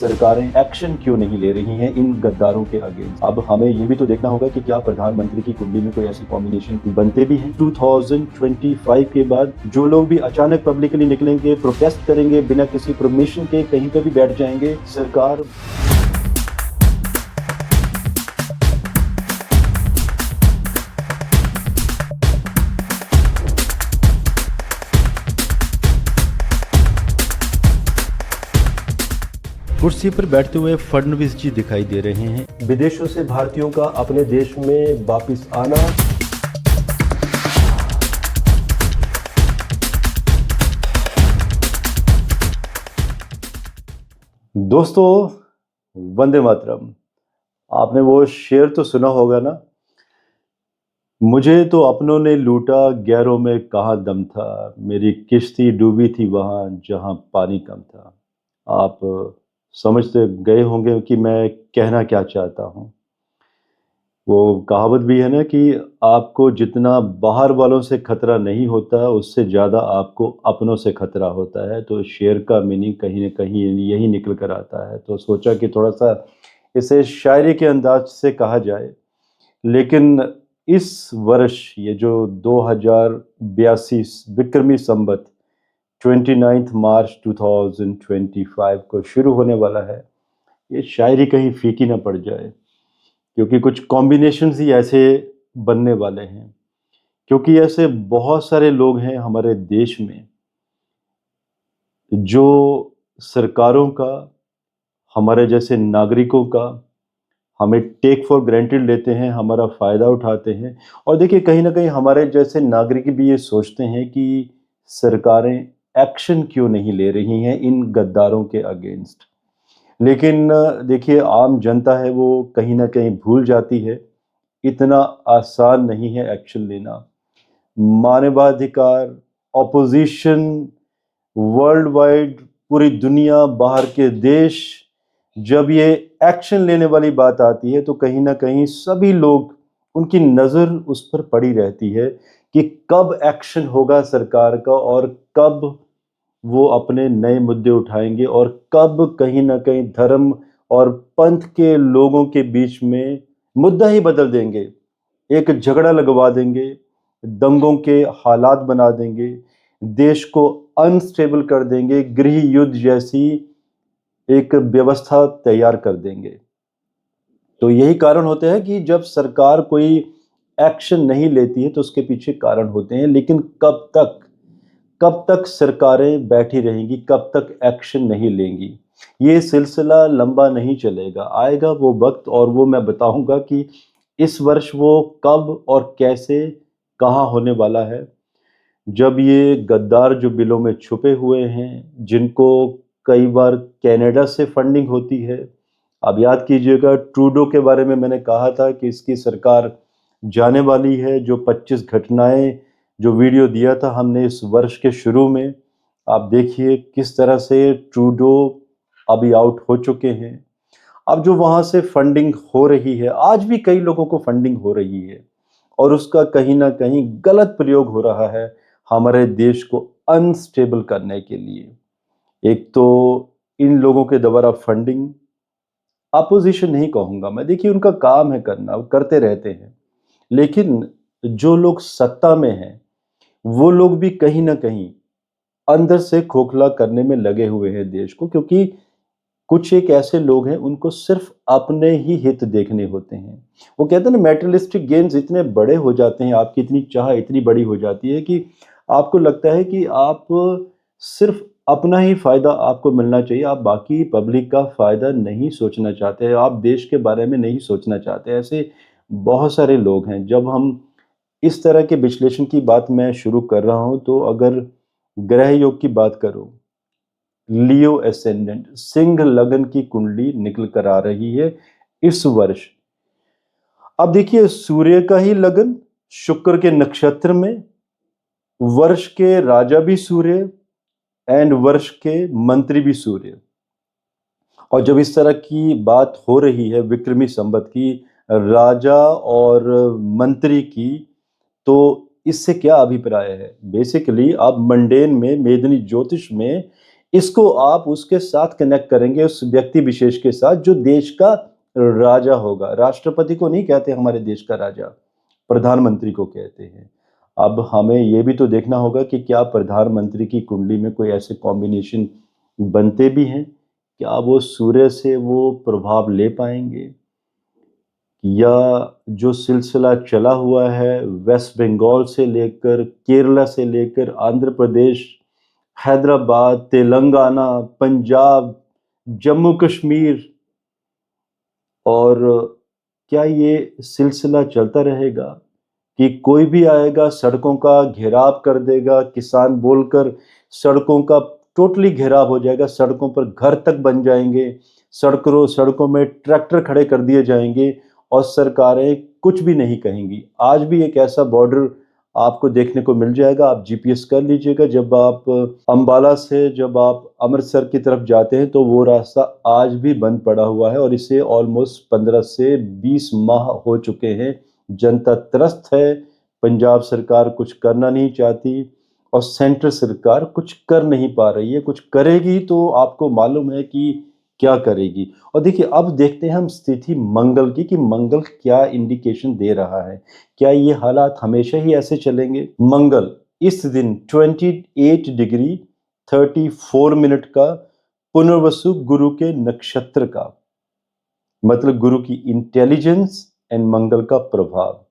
सरकारें एक्शन क्यों नहीं ले रही हैं इन गद्दारों के अगेंस्ट। अब हमें ये भी तो देखना होगा कि क्या प्रधानमंत्री की कुंडली में कोई ऐसी कॉम्बिनेशन बनते भी हैं। 2025 के बाद जो लोग भी अचानक पब्लिकली निकलेंगे, प्रोटेस्ट करेंगे, बिना किसी परमिशन के कहीं पे भी बैठ जाएंगे, सरकार कुर्सी पर बैठते हुए फडणवीस जी दिखाई दे रहे हैं। विदेशों से भारतीयों का अपने देश में वापस आना। दोस्तों, वंदे मातरम। आपने वो शेर तो सुना होगा ना, मुझे तो अपनों ने लूटा, गैरों में कहाँ दम था, मेरी किश्ती डूबी थी वहाँ जहाँ पानी कम था। आप समझते गए होंगे कि मैं कहना क्या चाहता हूँ। वो कहावत भी है ना कि आपको जितना बाहर वालों से खतरा नहीं होता, उससे ज़्यादा आपको अपनों से खतरा होता है। तो शेर का मीनिंग कहीं न कहीं यही निकल कर आता है। तो सोचा कि थोड़ा सा इसे शायरी के अंदाज से कहा जाए। लेकिन इस वर्ष ये जो 2082 विक्रमी संवत 29 मार्च 2025 को शुरू होने वाला है, ये शायरी कहीं फीकी ना पड़ जाए, क्योंकि कुछ कॉम्बिनेशंस ही ऐसे बनने वाले हैं। क्योंकि ऐसे बहुत सारे लोग हैं हमारे देश में जो सरकारों का, हमारे जैसे नागरिकों का हमें टेक फॉर ग्रांटेड लेते हैं, हमारा फ़ायदा उठाते हैं। और देखिए, कहीं ना कहीं हमारे जैसे नागरिक भी ये सोचते हैं कि सरकारें एक्शन क्यों नहीं ले रही हैं इन गद्दारों के अगेंस्ट। लेकिन देखिए, आम जनता है वो कहीं ना कहीं भूल जाती है, इतना आसान नहीं है एक्शन लेना। मानवाधिकार, ऑपोजिशन, वर्ल्ड वाइड, पूरी दुनिया, बाहर के देश, जब ये एक्शन लेने वाली बात आती है तो कहीं ना कहीं सभी लोग, उनकी नज़र उस पर पड़ी रहती है कि कब एक्शन होगा सरकार का और कब वो अपने नए मुद्दे उठाएंगे और कब कहीं ना कहीं धर्म और पंथ के लोगों के बीच में मुद्दा ही बदल देंगे, एक झगड़ा लगवा देंगे, दंगों के हालात बना देंगे, देश को अनस्टेबल कर देंगे, गृह युद्ध जैसी एक व्यवस्था तैयार कर देंगे। तो यही कारण होते हैं कि जब सरकार कोई एक्शन नहीं लेती है तो उसके पीछे कारण होते हैं। लेकिन कब तक सरकारें बैठी रहेंगी, कब तक एक्शन नहीं लेंगी? ये सिलसिला लंबा नहीं चलेगा। आएगा वो वक्त और वो मैं बताऊंगा कि इस वर्ष वो कब और कैसे, कहाँ होने वाला है, जब ये गद्दार जो बिलों में छुपे हुए हैं, जिनको कई बार कनाडा से फंडिंग होती है। आप याद कीजिएगा, ट्रूडो के बारे में मैंने कहा था कि इसकी सरकार जाने वाली है। जो 25 घटनाएं, जो वीडियो दिया था हमने इस वर्ष के शुरू में, आप देखिए किस तरह से ट्रूडो अभी आउट हो चुके हैं। अब जो वहाँ से फंडिंग हो रही है, आज भी कई लोगों को फंडिंग हो रही है और उसका कहीं ना कहीं गलत प्रयोग हो रहा है हमारे देश को अनस्टेबल करने के लिए। एक तो इन लोगों के द्वारा फंडिंग, अपोजिशन नहीं कहूंगा मैं, देखिए उनका काम है करना, वो करते रहते हैं। लेकिन जो लोग सत्ता में हैं वो लोग भी कहीं ना कहीं अंदर से खोखला करने में लगे हुए हैं देश को, क्योंकि कुछ एक ऐसे लोग हैं उनको सिर्फ अपने ही हित देखने होते हैं। वो कहते हैं ना, मैटेरियलिस्टिक गेन्स इतने बड़े हो जाते हैं, आपकी इतनी चाह इतनी बड़ी हो जाती है कि आपको लगता है कि आप सिर्फ अपना ही फायदा आपको मिलना चाहिए, आप बाकी पब्लिक का फायदा नहीं सोचना चाहते, आप देश के बारे में नहीं सोचना चाहते। ऐसे बहुत सारे लोग हैं। जब हम इस तरह के विश्लेषण की बात मैं शुरू कर रहा हूं, तो अगर ग्रह योग की बात करूं, लियो एसेंडेंट, सिंह लगन की कुंडली निकल कर आ रही है इस वर्ष। अब देखिए, सूर्य का ही लगन, शुक्र के नक्षत्र में, वर्ष के राजा भी सूर्य एंड वर्ष के मंत्री भी सूर्य। और जब इस तरह की बात हो रही है विक्रमी संवत की, राजा और मंत्री की, तो इससे क्या अभिप्राय है? बेसिकली आप मंडेन में, मेदिनी ज्योतिष में इसको आप उसके साथ कनेक्ट करेंगे, उस व्यक्ति विशेष के साथ जो देश का राजा होगा। राष्ट्रपति को नहीं कहते हमारे देश का राजा, प्रधानमंत्री को कहते हैं। अब हमें ये भी तो देखना होगा कि क्या प्रधानमंत्री की कुंडली में कोई ऐसे कॉम्बिनेशन बनते भी हैं, क्या वो सूर्य से वो प्रभाव ले पाएंगे, या जो सिलसिला चला हुआ है वेस्ट बंगाल से लेकर, केरला से लेकर, आंध्र प्रदेश, हैदराबाद, तेलंगाना, पंजाब, जम्मू कश्मीर, और क्या ये सिलसिला चलता रहेगा कि कोई भी आएगा सड़कों का घेराव कर देगा, किसान बोलकर सड़कों का टोटली घेराव हो जाएगा, सड़कों पर घर तक बन जाएंगे, सड़कों में ट्रैक्टर खड़े कर दिए जाएंगे और सरकारें कुछ भी नहीं कहेंगी। आज भी एक ऐसा बॉर्डर आपको देखने को मिल जाएगा, आप जीपीएस कर लीजिएगा, जब आप अंबाला से जब आप अमृतसर की तरफ जाते हैं तो वो रास्ता आज भी बंद पड़ा हुआ है और इसे ऑलमोस्ट 15 से 20 माह हो चुके हैं। जनता त्रस्त है, पंजाब सरकार कुछ करना नहीं चाहती और सेंट्रल सरकार कुछ कर नहीं पा रही है। कुछ करेगी तो आपको मालूम है कि क्या करेगी। और देखिए, अब देखते हैं हम स्थिति मंगल की, कि मंगल क्या इंडिकेशन दे रहा है। क्या ये हालात हमेशा ही ऐसे चलेंगे? मंगल इस दिन 28 डिग्री 34 मिनट का पुनर्वसु गुरु के नक्षत्र का, मतलब गुरु की इंटेलिजेंस एंड मंगल का प्रभाव।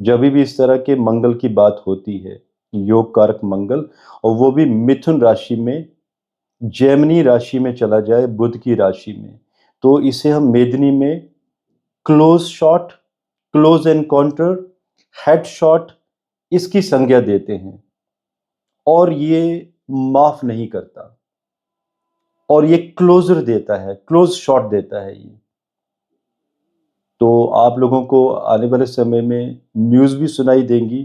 जब भी इस तरह के मंगल की बात होती है, योग कारक मंगल, और वो भी मिथुन राशि में, जेमिनी राशि में चला जाए, बुध की राशि में, तो इसे हम मेदिनी में close shot, close encounter, head shot इसकी संज्ञा देते हैं। और ये माफ नहीं करता और ये क्लोजर देता है, क्लोज शॉट देता है ये। तो आप लोगों को आने वाले समय में न्यूज़ भी सुनाई देंगी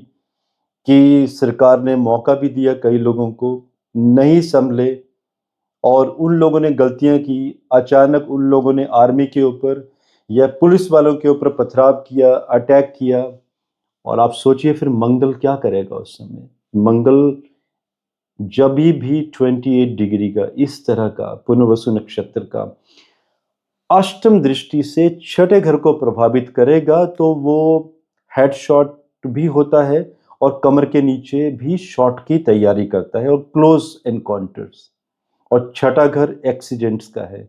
कि सरकार ने मौका भी दिया कई लोगों को, नहीं संभले और उन लोगों ने गलतियां की। अचानक उन लोगों ने आर्मी के ऊपर या पुलिस वालों के ऊपर पथराव किया, अटैक किया। और आप सोचिए फिर मंगल क्या करेगा उस समय। मंगल जब भी 28 डिग्री का इस तरह का पुनर्वसु नक्षत्र का अष्टम दृष्टि से छठे घर को प्रभावित करेगा तो वो हेड शॉट भी होता है और कमर के नीचे भी शॉट की तैयारी करता है और क्लोज एनकाउंटर्स। और छठा घर एक्सीडेंट्स का है,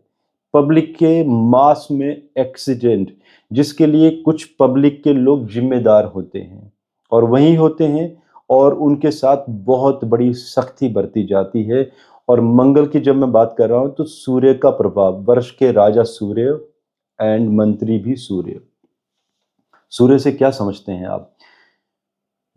पब्लिक के मास में एक्सीडेंट, जिसके लिए कुछ पब्लिक के लोग जिम्मेदार होते हैं और वही होते हैं और उनके साथ बहुत बड़ी सख्ती बरती जाती है। और मंगल की जब मैं बात कर रहा हूं तो सूर्य का प्रभाव, वर्ष के राजा सूर्य एंड मंत्री भी सूर्य। सूर्य से क्या समझते हैं आप?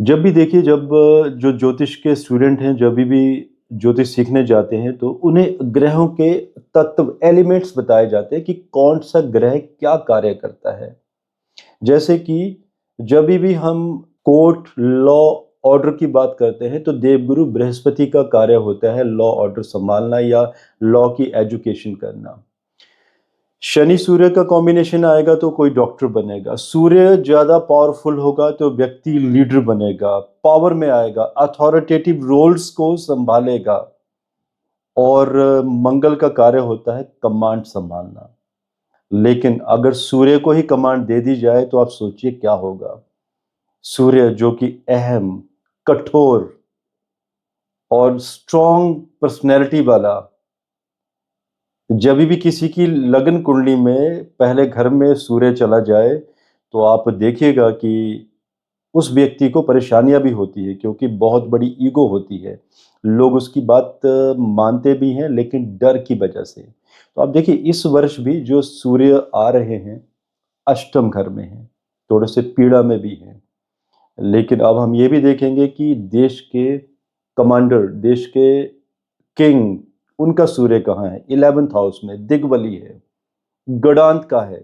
जब भी देखिए, जब जो ज्योतिष के स्टूडेंट हैं जब भी ज्योतिष सीखने जाते हैं तो उन्हें ग्रहों के तत्व, एलिमेंट्स बताए जाते हैं कि कौन सा ग्रह क्या कार्य करता है। जैसे कि जब भी हम कोर्ट, लॉ, ऑर्डर की बात करते हैं तो देवगुरु बृहस्पति का कार्य होता है लॉ ऑर्डर संभालना या लॉ की एजुकेशन करना। शनि सूर्य का कॉम्बिनेशन आएगा तो कोई डॉक्टर बनेगा। सूर्य ज्यादा पावरफुल होगा तो व्यक्ति लीडर बनेगा, पावर में आएगा, अथॉरिटेटिव रोल्स को संभालेगा। और मंगल का कार्य होता है कमांड संभालना। लेकिन अगर सूर्य को ही कमांड दे दी जाए तो आप सोचिए क्या होगा। सूर्य जो कि अहम, कठोर और स्ट्रॉन्ग पर्सनैलिटी वाला, जब भी किसी की लगन कुंडली में पहले घर में सूर्य चला जाए तो आप देखिएगा कि उस व्यक्ति को परेशानियां भी होती है, क्योंकि बहुत बड़ी ईगो होती है। लोग उसकी बात मानते भी हैं लेकिन डर की वजह से। तो आप देखिए, इस वर्ष भी जो सूर्य आ रहे हैं अष्टम घर में हैं, थोड़े से पीड़ा में भी हैं। लेकिन अब हम ये भी देखेंगे कि देश के कमांडर, देश के किंग, उनका सूर्य कहाँ है? 11th हाउस में, दिग्बली है, गडांत का है।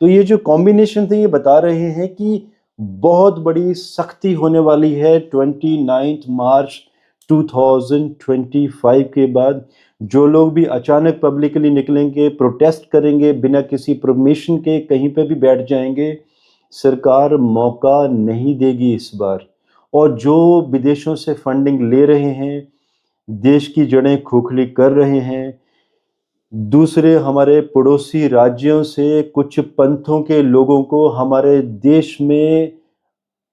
तो ये जो कॉम्बिनेशन थे ये बता रहे हैं कि बहुत बड़ी सख्ती होने वाली है 29 मार्च 2025 के बाद। जो लोग भी अचानक पब्लिकली निकलेंगे, प्रोटेस्ट करेंगे, बिना किसी परमिशन के कहीं पे भी बैठ जाएंगे, सरकार मौका नहीं देगी इस बार। और जो विदेशों से फंडिंग ले रहे हैं देश की जड़ें खोखली कर रहे हैं। दूसरे हमारे पड़ोसी राज्यों से कुछ पंथों के लोगों को हमारे देश में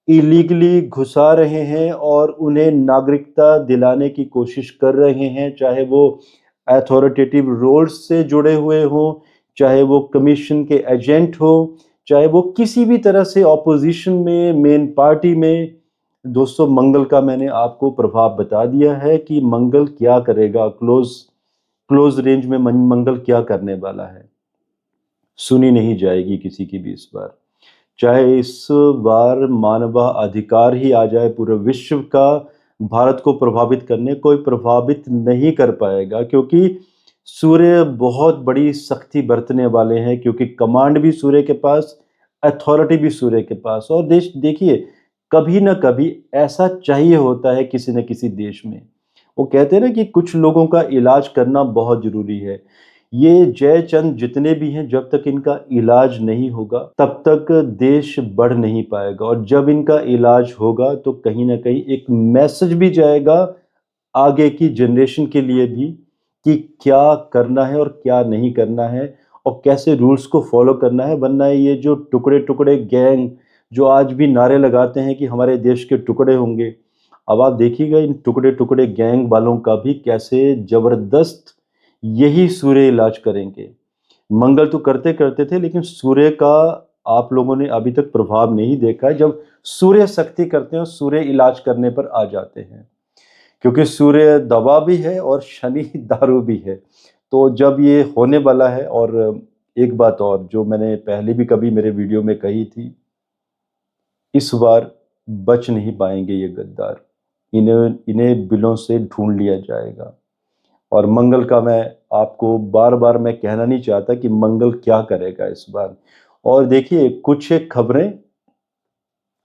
इलीगली घुसा रहे हैं और उन्हें नागरिकता दिलाने की कोशिश कर रहे हैं, चाहे वो अथॉरिटेटिव रोल्स से जुड़े हुए हों, चाहे वो कमीशन के एजेंट हो, चाहे वो किसी भी तरह से ऑपोजिशन में, मेन पार्टी में। दोस्तों, मंगल का मैंने आपको प्रभाव बता दिया है कि मंगल क्या करेगा, क्लोज रेंज में मंगल क्या करने वाला है। सुनी नहीं जाएगी किसी की भी इस बार, चाहे इस बार मानवाधिकार ही आ जाए पूरे विश्व का, भारत को प्रभावित करने कोई प्रभावित नहीं कर पाएगा, क्योंकि सूर्य बहुत बड़ी सख्ती बरतने वाले हैं, क्योंकि कमांड भी सूर्य के पास, अथॉरिटी भी सूर्य के पास। और देश देखिए, कभी ना कभी ऐसा चाहिए होता है किसी न किसी देश में। वो कहते हैं ना कि कुछ लोगों का इलाज करना बहुत जरूरी है। ये जयचंद जितने भी हैं, जब तक इनका इलाज नहीं होगा तब तक देश बढ़ नहीं पाएगा, और जब इनका इलाज होगा तो कहीं ना कहीं एक मैसेज भी जाएगा आगे की जनरेशन के लिए भी कि क्या करना है और क्या नहीं करना है, और कैसे रूल्स को फॉलो करना है। वरना ये जो टुकड़े टुकड़े गैंग जो आज भी नारे लगाते हैं कि हमारे देश के टुकड़े होंगे, अब आप देखिएगा इन टुकड़े टुकड़े गैंग वालों का भी कैसे जबरदस्त यही सूर्य इलाज करेंगे। मंगल तो करते करते थे, लेकिन सूर्य का आप लोगों ने अभी तक प्रभाव नहीं देखा है। जब सूर्य शक्ति करते हैं, सूर्य इलाज करने पर आ जाते हैं, क्योंकि सूर्य दवा भी है और शनि दारू भी है। तो जब ये होने वाला है, और एक बात और जो मैंने पहले भी कभी मेरे वीडियो में कही थी, इस बार बच नहीं पाएंगे ये गद्दार, इन्हें इन्हें बिलों से ढूंढ लिया जाएगा। और मंगल का मैं आपको बार बार मैं कहना नहीं चाहता कि मंगल क्या करेगा इस बार। और देखिए, कुछ एक खबरें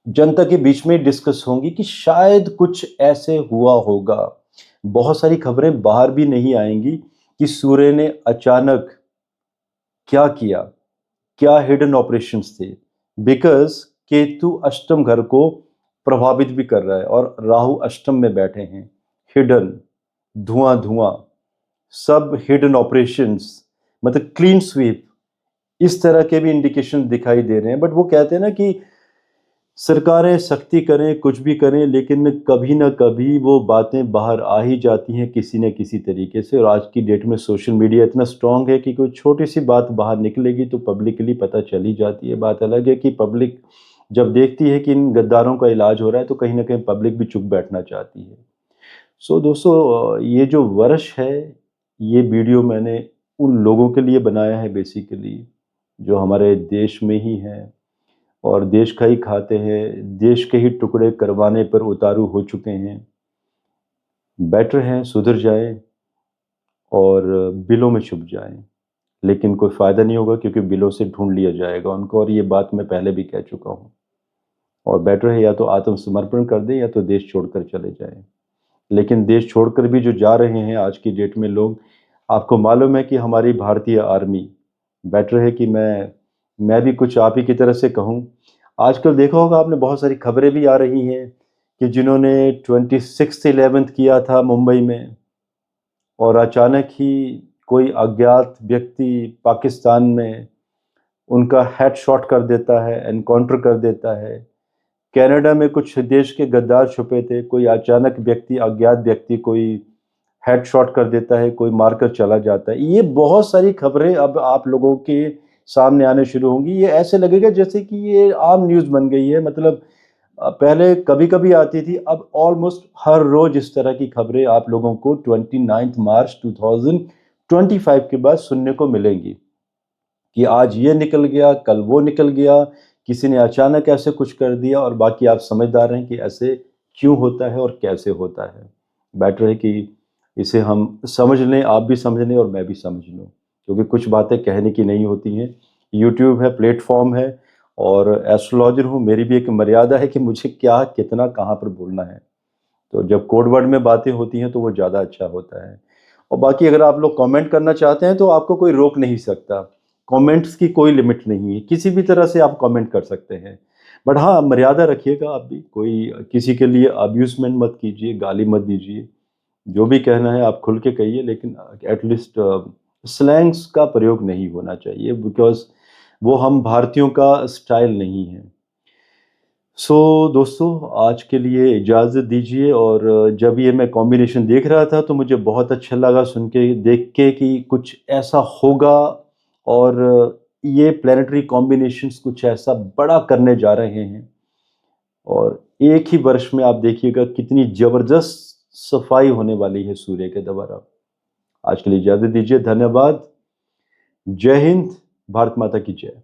जनता के बीच में डिस्कस होंगी कि शायद कुछ ऐसे हुआ होगा। बहुत सारी खबरें बाहर भी नहीं आएंगी कि सूर्य ने अचानक क्या किया, क्या हिडन ऑपरेशंस थे। बिकॉज केतु अष्टम घर को प्रभावित भी कर रहा है और राहु अष्टम में बैठे हैं। हिडन, धुआं धुआं, सब हिडन ऑपरेशंस, मतलब क्लीन स्वीप, इस तरह के भी इंडिकेशन दिखाई दे रहे हैं। बट वो कहते हैं ना कि सरकारें सख्ती करें, कुछ भी करें, लेकिन कभी ना कभी वो बातें बाहर आ ही जाती हैं किसी न किसी तरीके से। और आज की डेट में सोशल मीडिया इतना स्ट्रांग है कि कोई छोटी सी बात बाहर निकलेगी तो पब्लिकली पता चल ही जाती है। बात अलग है कि पब्लिक जब देखती है कि इन गद्दारों का इलाज हो रहा है तो कहीं ना कहीं पब्लिक भी चुप बैठना चाहती है। सो दोस्तों, ये जो वर्ष है, ये वीडियो मैंने उन लोगों के लिए बनाया है बेसिकली, जो हमारे देश में ही हैं और देश का ही खाते हैं, देश के ही टुकड़े करवाने पर उतारू हो चुके हैं। बेटर हैं सुधर जाएं और बिलों में छुप जाएं, लेकिन कोई फ़ायदा नहीं होगा, क्योंकि बिलों से ढूंढ लिया जाएगा उनको। और ये बात मैं पहले भी कह चुका हूँ। और बेटर है या तो आत्मसमर्पण कर दें या तो देश छोड़कर चले जाएं। लेकिन देश छोड़कर भी जो जा रहे हैं आज की डेट में लोग, आपको मालूम है कि हमारी भारतीय आर्मी, बेटर है कि मैं भी कुछ आप ही की तरह से कहूँ। आजकल देखा होगा आपने, बहुत सारी खबरें भी आ रही हैं कि जिन्होंने 26/11 किया था मुंबई में, और अचानक ही कोई अज्ञात व्यक्ति पाकिस्तान में उनका हेडशॉट कर देता है, एनकाउंटर कर देता है। कनाडा में कुछ देश के गद्दार छुपे थे, कोई अचानक व्यक्ति, अज्ञात व्यक्ति कोई हेडशॉट कर देता है, कोई मारकर चला जाता है। ये बहुत सारी खबरें अब आप लोगों के सामने आने शुरू होंगी। ये ऐसे लगेगा जैसे कि ये आम न्यूज़ बन गई है। मतलब पहले कभी कभी आती थी, अब ऑलमोस्ट हर रोज इस तरह की खबरें आप लोगों को 29 मार्च 2025 के बाद सुनने को मिलेंगी कि आज ये निकल गया, कल वो निकल गया, किसी ने अचानक ऐसे कुछ कर दिया। और बाकी आप समझदार हैं कि ऐसे क्यों होता है और कैसे होता है। बेटर है कि इसे हम समझ लें, आप भी समझ लें और मैं भी समझ लूँ, क्योंकि कुछ बातें कहने की नहीं होती हैं। यूट्यूब है, प्लेटफॉर्म है, और एस्ट्रोलॉजर हूँ, मेरी भी एक मर्यादा है कि मुझे क्या, कितना, कहाँ पर बोलना है। तो जब कोड वर्ड में बातें होती हैं तो वो ज़्यादा अच्छा होता है। और बाकी अगर आप लोग कमेंट करना चाहते हैं तो आपको कोई रोक नहीं सकता। कमेंट्स की कोई लिमिट नहीं है, किसी भी तरह से आप कमेंट कर सकते हैं। बट हाँ, मर्यादा रखिएगा आप भी, कोई किसी के लिए अब्यूजमेंट मत कीजिए, गाली मत दीजिए। जो भी कहना है आप खुल के कहिए, लेकिन एटलीस्ट स्लैंग्स का प्रयोग नहीं होना चाहिए, बिकॉज वो हम भारतीयों का स्टाइल नहीं है। सो दोस्तों, आज के लिए इजाज़त दीजिए। और जब ये मैं कॉम्बिनेशन देख रहा था तो मुझे बहुत अच्छा लगा सुन के, देख के कि कुछ ऐसा होगा, और ये प्लानिटरी कॉम्बिनेशंस कुछ ऐसा बड़ा करने जा रहे हैं। और एक ही वर्ष में आप देखिएगा कितनी ज़बरदस्त सफाई होने वाली है सूर्य के द्वारा। आज के लिए इजाज़त दीजिए। धन्यवाद। जय हिंद। भारत माता की जय।